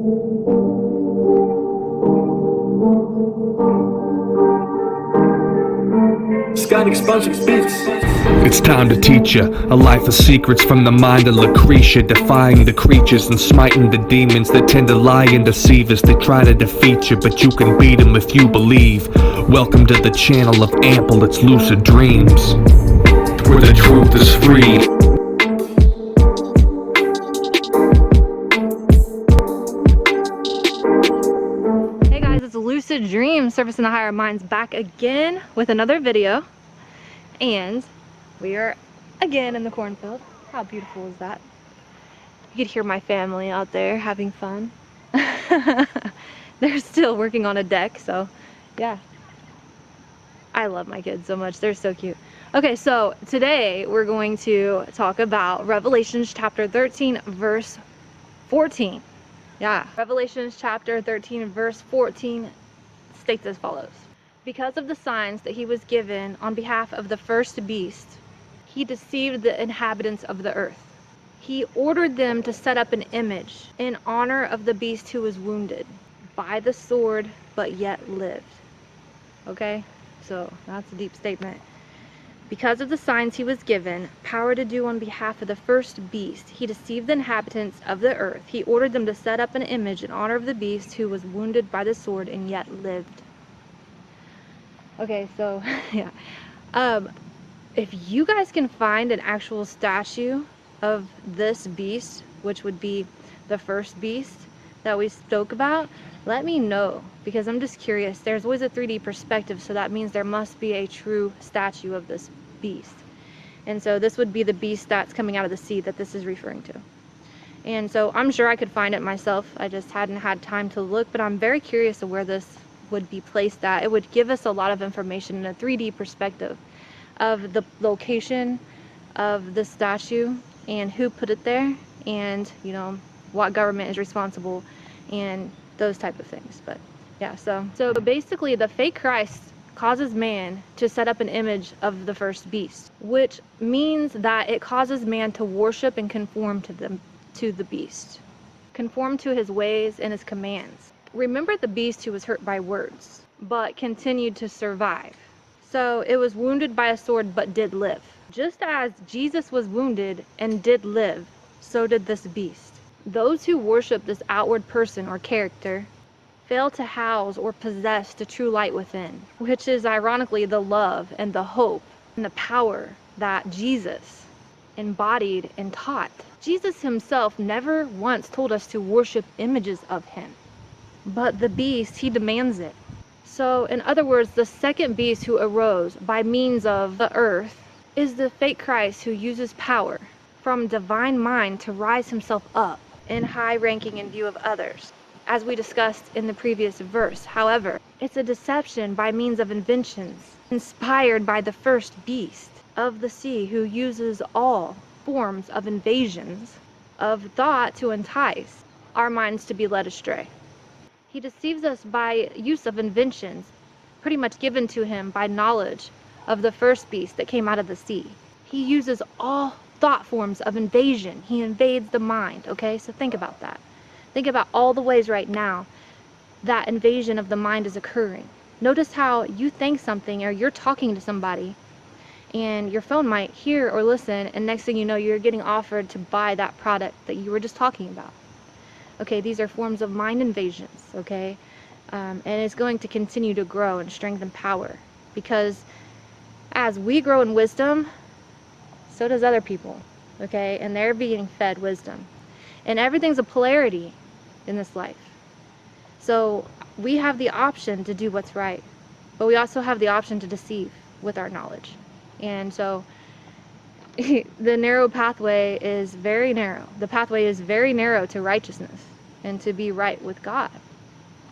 It's time to teach ya a life of secrets from the mind of Lucretia, defying the creatures and smiting the demons that tend to lie and deceive us. They try to defeat you, but you can beat them if you believe. Welcome to the channel of ample, it's lucid dreams, where the truth is free. Hey guys, it's Lucid Dreams, Servicing the Higher Minds, back again with another video. And we are again in the cornfield. How beautiful is that? You could hear my family out there having fun. They're still working on a deck, so yeah. I love my kids so much. They're so cute. Okay, so today we're going to talk about Revelations chapter 13, verse 14. Yeah, Revelations chapter 13, verse 14 states as follows. Because of the signs that he was given on behalf of the first beast, he deceived the inhabitants of the earth. He ordered them to set up an image in honor of the beast who was wounded by the sword, but yet lived. Okay, so that's a deep statement. Because of the signs he was given, power to do on behalf of the first beast, he deceived the inhabitants of the earth. He ordered them to set up an image in honor of the beast who was wounded by the sword and yet lived. Okay, so yeah. If you guys can find an actual statue of this beast, which would be the first beast that we spoke about, let me know, because I'm just curious. There's always a 3D perspective, so that means there must be a true statue of this beast. And so this would be the beast that's coming out of the sea that this is referring to. And so I'm sure I could find it myself. I just hadn't had time to look, but I'm very curious of where this would be placed at. It would give us a lot of information in a 3D perspective of the location of the statue and who put it there, and you know what government is responsible and those type of things. But yeah, so basically the fake Christ causes man to set up an image of the first beast, which means that it causes man to worship and conform to the beast, conform to his ways and his commands. Remember the beast who was hurt by words but continued to survive. So it was wounded by a sword but did live. Just as Jesus was wounded and did live, so did this beast. Those who worship this outward person or character fail to house or possess the true light within, which is ironically the love and the hope and the power that Jesus embodied and taught. Jesus himself never once told us to worship images of him, but the beast, he demands it. So in other words, the second beast who arose by means of the earth is the fake Christ who uses power from divine mind to rise himself up in high ranking in view of others, as we discussed in the previous verse. However, it's a deception by means of inventions inspired by the first beast of the sea, who uses all forms of invasions of thought to entice our minds to be led astray. He deceives us by use of inventions pretty much given to him by knowledge of the first beast that came out of the sea. He uses all thought forms of invasion. He invades the mind, okay? So think about that. Think about all the ways right now that invasion of the mind is occurring. Notice how you think something, or you're talking to somebody and your phone might hear or listen, and next thing you know, you're getting offered to buy that product that you were just talking about. Okay, these are forms of mind invasions, okay? And it's going to continue to grow in strength and power, because as we grow in wisdom, so does other people, okay? And they're being fed wisdom. And everything's a polarity in this life. So we have the option to do what's right, but we also have the option to deceive with our knowledge. And so the narrow pathway is very narrow. The pathway is very narrow to righteousness and to be right with God.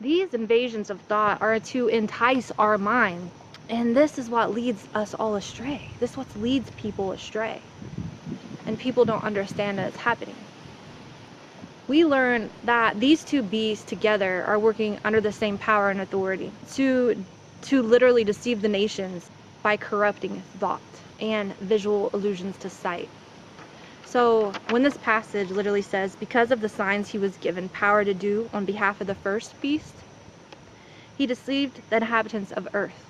These invasions of thought are to entice our mind, and this is what leads us all astray. This is what leads people astray, and people don't understand that it's happening. We learn that these two beasts together are working under the same power and authority to literally deceive the nations by corrupting thought and visual illusions to sight. So when this passage literally says, because of the signs he was given power to do on behalf of the first beast, he deceived the inhabitants of earth.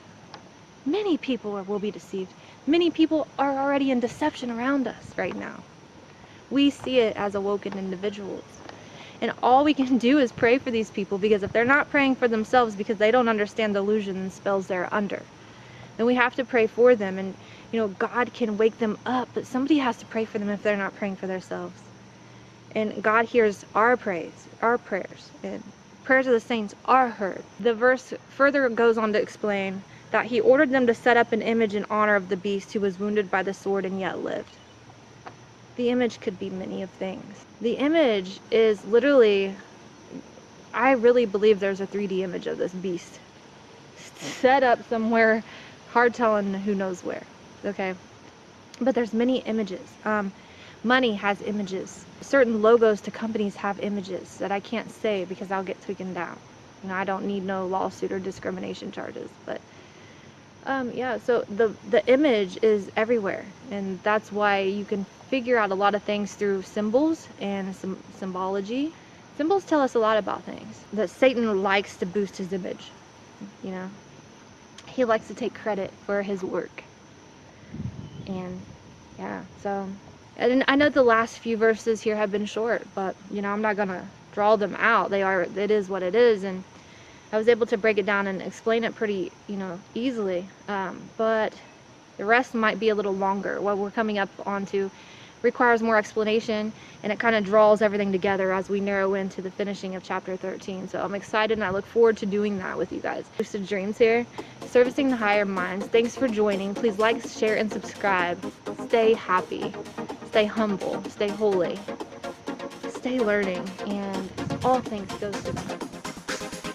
Many people will be deceived. Many people are already in deception around us right now. We see it as awoken individuals. And all we can do is pray for these people, because if they're not praying for themselves because they don't understand the illusion and spells they're under, then we have to pray for them. And God can wake them up, but somebody has to pray for them if they're not praying for themselves. And God hears our prayers, and prayers of the saints are heard. The verse further goes on to explain that he ordered them to set up an image in honor of the beast who was wounded by the sword and yet lived. The image could be many of things. The image is literally, I really believe there's a 3D image of this beast set up somewhere, hard telling who knows where, okay? But there's many images. Money has images. Certain logos to companies have images that I can't say because I'll get taken down. I don't need no lawsuit or discrimination charges, but yeah, so the image is everywhere, and that's why you can figure out a lot of things through symbols and symbology. Symbols tell us a lot about things. That Satan likes to boost his image, he likes to take credit for his work. And yeah, so, and I know the last few verses here have been short, but I'm not gonna draw them out. It is what it is, and I was able to break it down and explain it pretty, easily. But the rest might be a little longer. What we're coming up onto requires more explanation, and it kind of draws everything together as we narrow into the finishing of chapter 13. So I'm excited, and I look forward to doing that with you guys. Lucid Dreams here, servicing the higher minds. Thanks for joining. Please like, share, and subscribe. Stay happy, stay humble, stay holy, stay learning, and all things goes to God.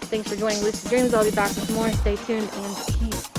Thanks for joining Lucid Dreams. I'll be back with more. Stay tuned, and peace.